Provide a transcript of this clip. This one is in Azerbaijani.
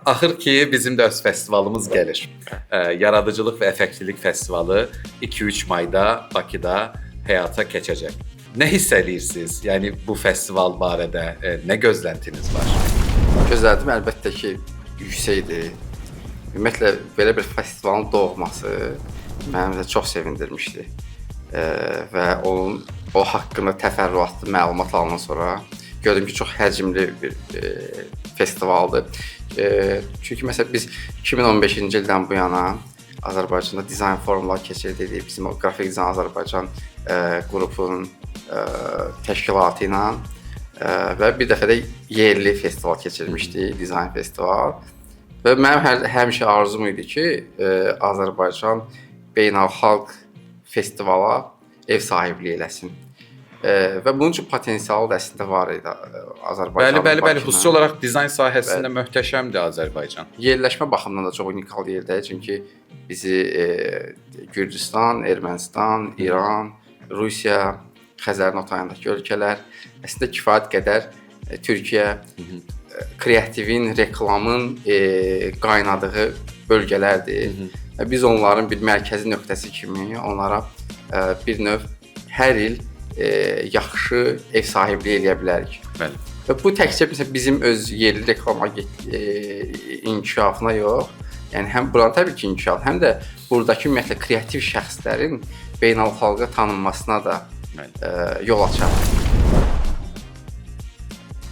Axır ki bizim də öz festivalımız gəlir. Yaradıcılıq və Effektivlik Festivalı 2-3 mayda Bakıda həyata keçəcək. Nə hiss edirsiniz? Yəni bu festival barədə nə gözləntiniz var? Gözlədim əlbəttə ki, yüksəkdir. Ümumiyyətlə belə bir festivalın doğması məni də çox sevindirmişdi. Və o haqqında təfərrüatlı məlumat alandan sonra gördüm ki, çox həcmli bir festivaldır. Çünki məsələn biz 2015-ci ildən bu yana Azərbaycanda dizayn forumları keçirdik. Bizim o Qrafik Dizayn Azərbaycan qrupunun təşkilatı ilə və bir dəfə də yerli festival keçirmişdik, dizayn festival. Və mənim həmişə arzum idi ki, Azərbaycan beynəlxalq festivala ev sahibliyi eləsin. Və bunun üçün potensialı da əslində var idi Azərbaycanın. Bəli, xüsusi olaraq dizayn sahəsində möhtəşəmdir Azərbaycan. Yerləşmə baxımından da çox unikal yerdəyik, çünki bizi Gürcüstan, Ermənistan, İran, Rusiya, Xəzərin o tayındakı ölkələr, əslində kifayət qədər Türkiyə kreativin, reklamın qaynadığı bölgələrdir. Biz onların bir mərkəzi nöqtəsi kimi onlara bir növ hər il yaxşı ev sahibliyi eləyə bilərik. Bəli. Və bu təkcə bizim öz yerli reklama inkişafına yox, yəni həm buranın təbii ki inkişaf, həm də buradakı ümumiyyətlə kreativ şəxslərin beynəlxalqa tanınmasına da yol açar.